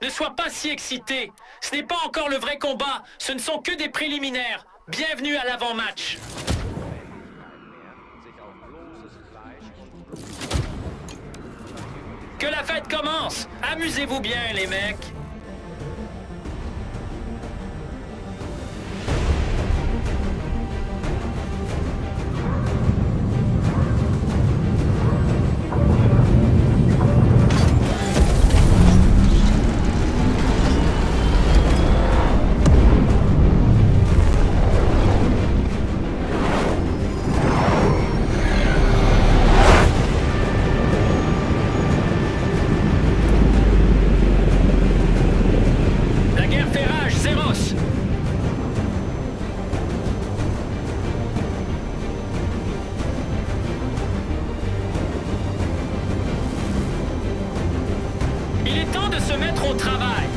Ne sois pas si excité. Ce n'est pas encore le vrai combat. Ce ne sont que des préliminaires. Bienvenue à l'avant-match. Que la fête commence. Amusez-vous bien, les mecs. Il est temps de se mettre au travail.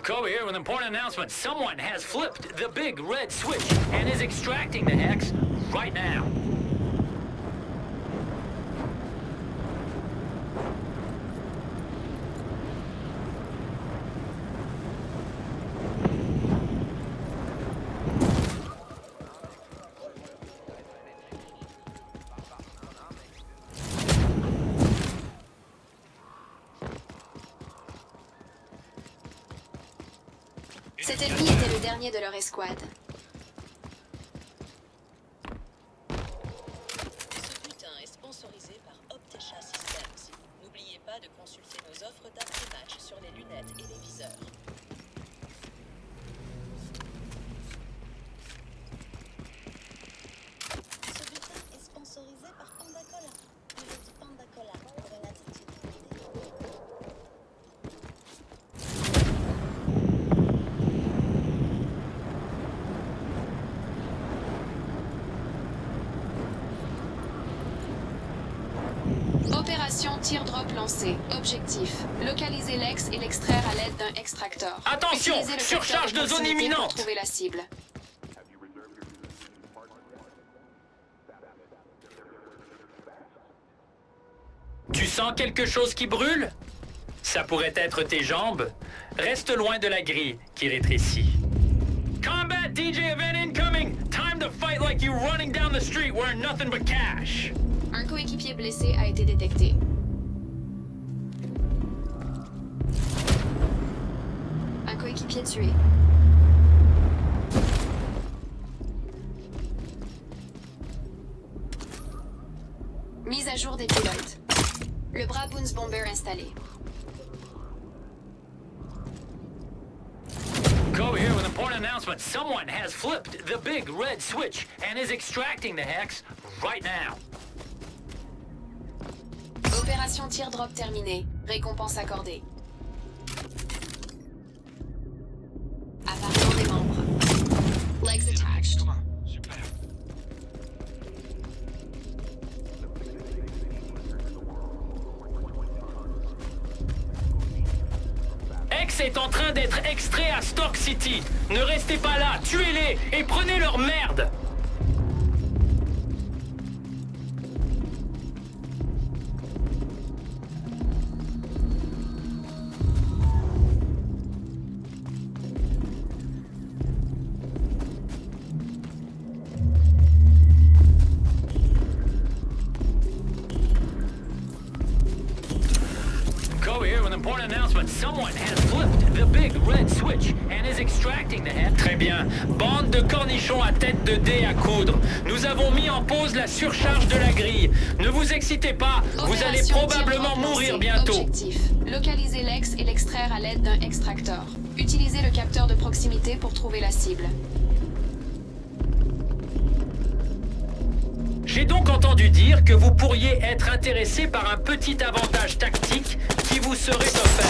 Kobe here with an important announcement. Someone has flipped the big red switch and is extracting the hex right now. Cet ennemi était le dernier de leur escouade. Ce bulletin est sponsorisé par Optesha Systems. N'oubliez pas de consulter nos offres d'après-match sur les lunettes et les viseurs. Ce bulletin est sponsorisé par Panda Cola. Il est du Panda Cola pour une attitude limitée. Opération teardrop lancée. Objectif. Localiser l'ex et l'extraire à l'aide d'un extracteur. Attention, Utilisez le surcharge facteur de zone proximité imminente. pour trouver la cible. Tu sens quelque chose qui brûle? Ça pourrait être tes jambes. Reste loin de la grille qui rétrécit. Combat DJ event incoming! Time to fight like you running down the street wearing nothing but cash! Un coéquipier blessé a été détecté. Un coéquipier tué. Mise à jour des pilotes. Le Braboons Bomber installé. Go here with an important announcement. Someone has flipped the big red switch and is extracting the hex right now. Opération teardrop terminée. Récompense accordée. Appartement des membres. Legs attached. X est en train d'être extrait à Stock City. Ne restez pas là, tuez-les et prenez leur merde. but someone has flipped the big red switch and is extracting the head. Très bien. Bande de cornichons à tête de dés à coudre. Nous avons mis en pause la surcharge de la grille. Ne vous excitez pas, vous allez Opération probablement tir drop mourir lancé. bientôt. Objectif. Localiser l'ex et l'extraire à l'aide d'un extracteur. Utilisez le capteur de proximité pour trouver la cible. J'ai donc entendu dire que vous pourriez être intéressé par un petit avantage tactique qui vous serait offert.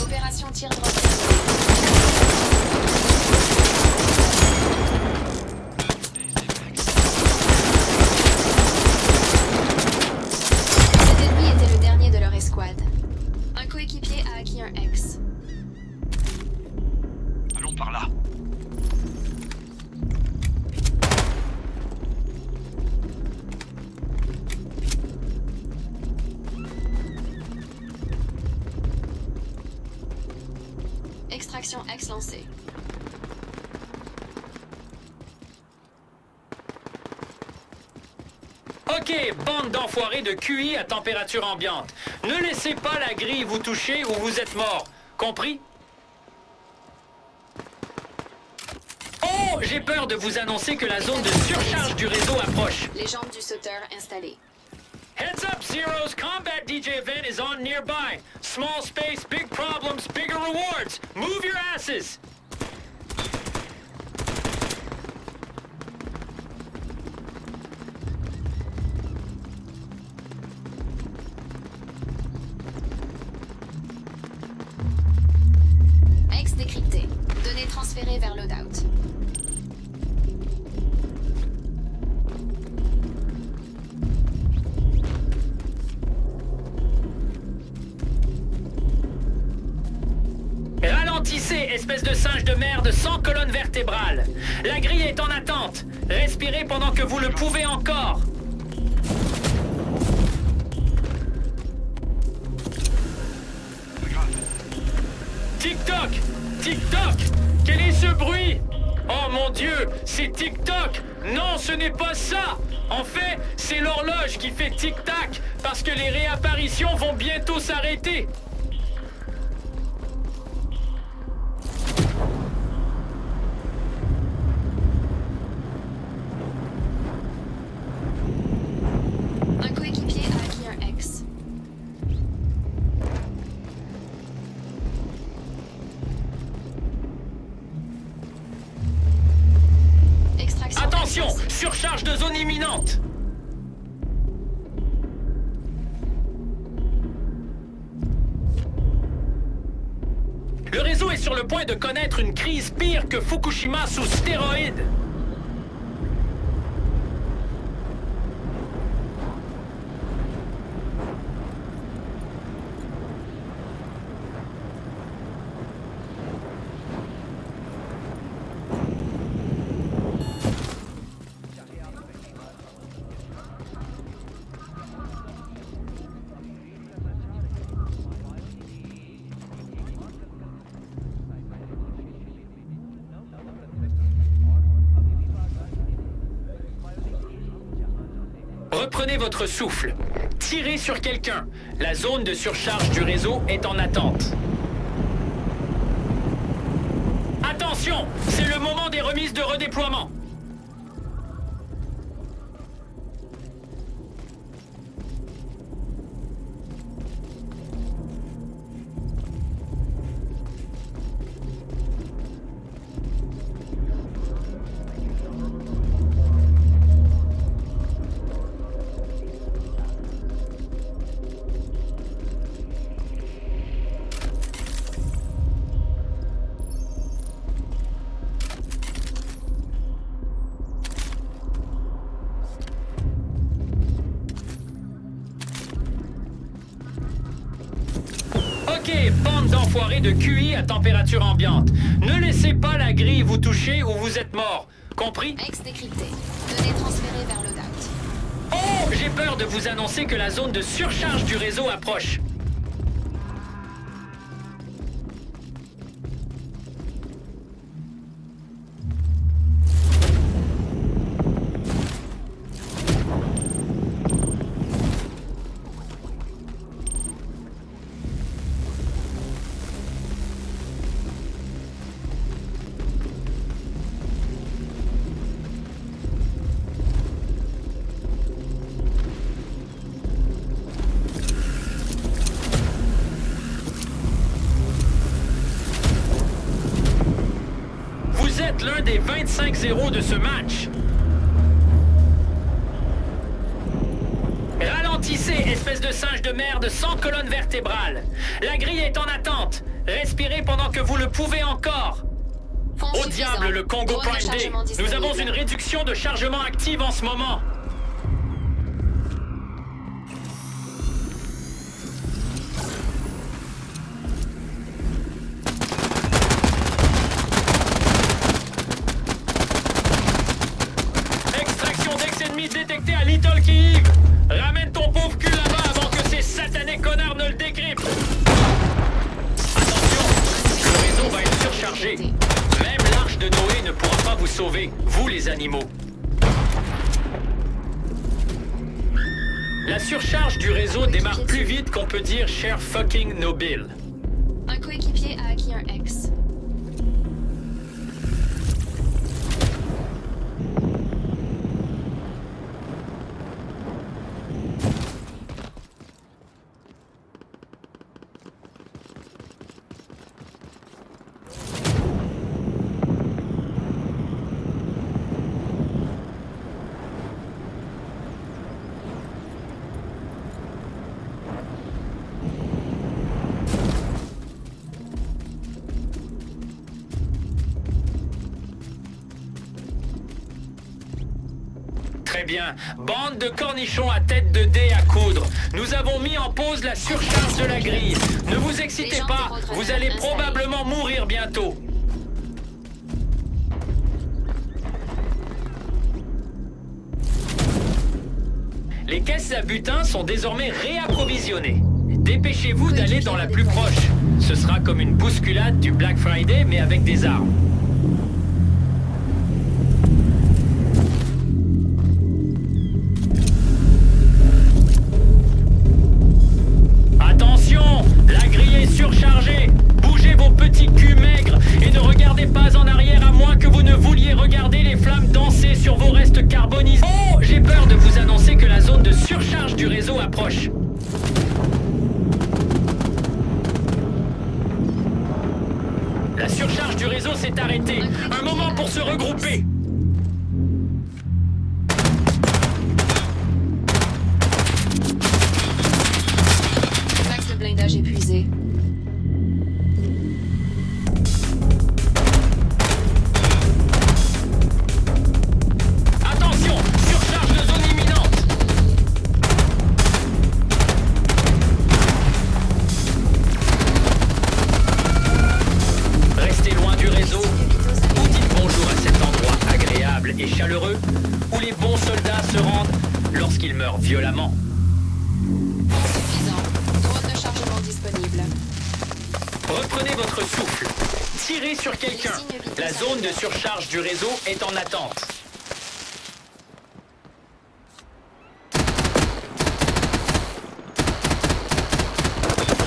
Opération tir drop. Cet ennemi était le dernier de leur escouade. Un coéquipier a acquis un X. Allons par là. Extraction X lancée. Ok, bande d'enfoirés de QI à température ambiante. Ne laissez pas la grille vous toucher ou vous êtes mort. Compris? Oh, j'ai peur de vous annoncer que la zone de surcharge du réseau approche. Les jambes du sauteur installées. Heads up, Zeros. Combat DJ event is on nearby. Small space, big problems, bigger rewards. Move your asses. X décrypté. Données transférées vers loadout. Ralentissez, espèce de singe de merde sans colonne vertébrale. La grille est en attente. Respirez pendant que vous le pouvez encore. Tic-toc! Tic-toc! Quel est ce bruit? Oh mon Dieu, c'est tic-toc! Non, ce n'est pas ça! En fait, c'est l'horloge qui fait tic-tac parce que les réapparitions vont bientôt s'arrêter. Un coéquipier a acquis un X. Extraction. Attention, X lancée. surcharge de zone imminente. Le réseau est sur le point de connaître une crise pire que Fukushima sous stéroïdes. Reprenez votre souffle. Tirez sur quelqu'un. La zone de surcharge du réseau est en attente. Attention, c'est le moment des remises de redéploiement. Ok, bande d'enfoirés de QI à température ambiante. Ne laissez pas la grille vous toucher ou vous êtes mort. Compris? X décrypté. Données transférées vers loadout. Oh, j'ai peur de vous annoncer que la zone de surcharge du réseau approche. êtes l'un des 25 héros de ce match. Ralentissez, espèce de singe de merde sans colonne vertébrale. La grille est en attente. Respirez pendant que vous le pouvez encore. Fonds Au suffisant. diable, le Congo Drone de Prime D. chargement Nous disponible. avons une réduction de chargement active en ce moment. Extraction d'ex-ennemis détectée à Little Kyiv. Ramène ton pauvre cul là-bas avant que ces satanés connards ne le décryptent. Attention, le réseau va être surchargé. Même l'arche de Noé ne pourra pas vous sauver, vous les animaux. La surcharge du réseau démarre plus vite qu'on peut dire cher fucking Nobil. Un coéquipier a acquis un X. Très bien. Bande de cornichons à tête de dé à coudre. Nous avons mis en pause la surcharge de la grille. Ne vous excitez pas, vous allez probablement mourir bientôt. Les caisses à butin sont désormais réapprovisionnées. Dépêchez-vous d'aller dans la plus proche. Ce sera comme une bousculade du Black Friday, mais avec des armes. Attention, la grille est surchargée. Bougez vos petits culs maigres et ne regardez pas en arrière à moins que vous ne vouliez regarder les flammes danser sur vos restes carbonisés. Oh, j'ai peur de vous annoncer que la zone de surcharge du réseau approche. La surcharge du réseau s'est arrêtée. Un moment pour se regrouper. Pack de blindage épuisé. Attention, surcharge de zone imminente. Restez loin du réseau ou dites bonjour à cet endroit agréable et chaleureux où les bons soldats se rendent lorsqu'ils meurent violemment. Suffisant. Drone de chargement disponible. Reprenez votre souffle. Tirez sur quelqu'un. La zone de surcharge du réseau est en attente.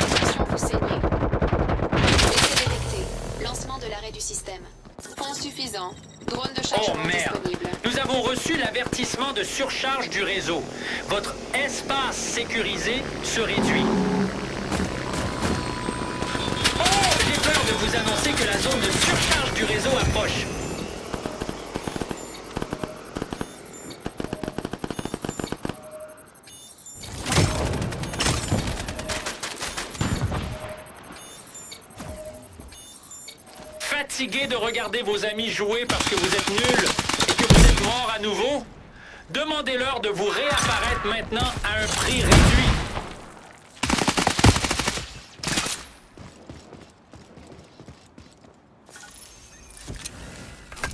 Attention, vous saignez. Blessé détecté. Lancement de l'arrêt du système. Fonds suffisant. Drone de Oh chargement merde! disponible. Nous avons reçu l'avertissement de surcharge du réseau. Votre espace sécurisé se réduit. Oh! J'ai peur de vous annoncer que la zone de surcharge du réseau approche. Fatigué de regarder vos amis jouer parce que vous êtes nuls et que vous êtes morts à nouveau? Demandez-leur de vous réapparaître maintenant à un prix réduit.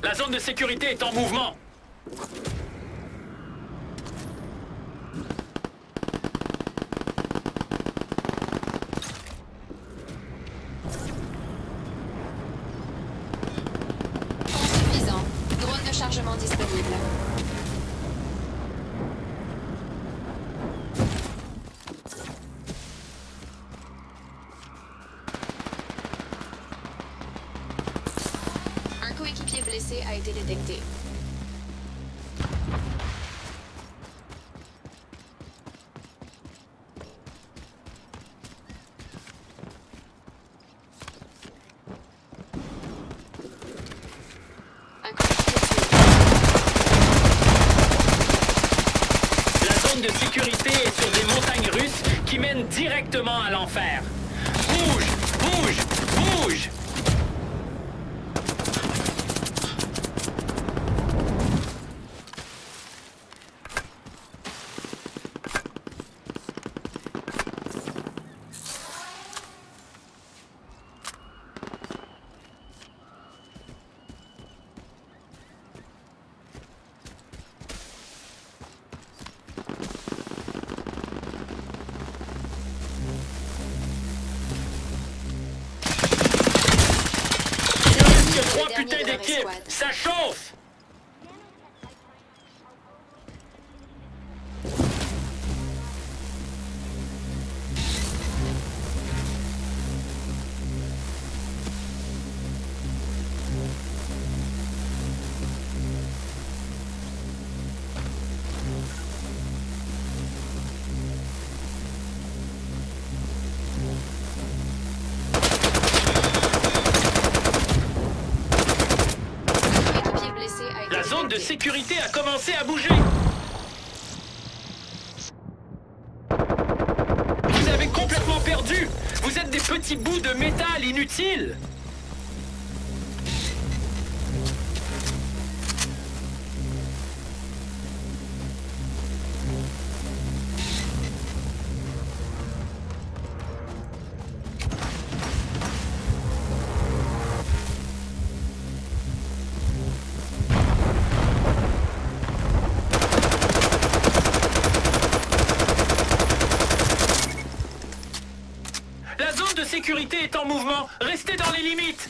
La zone de sécurité est en mouvement. Fonds suffisant. Drone de chargement disponible. Un coéquipier blessé a été détecté. sécurité est sur des montagnes russes qui mènent directement à l'enfer. Bouge! Bouge! Bouge! Trois dernier putains de leur d'équipes! escouade. Ça chauffe! Équipier blessé a été La zone de détecté. sécurité a commencé à bouger! Vous avez complètement perdu! Vous êtes des petits bouts de métal inutiles! La zone de sécurité est en mouvement. Restez dans les limites.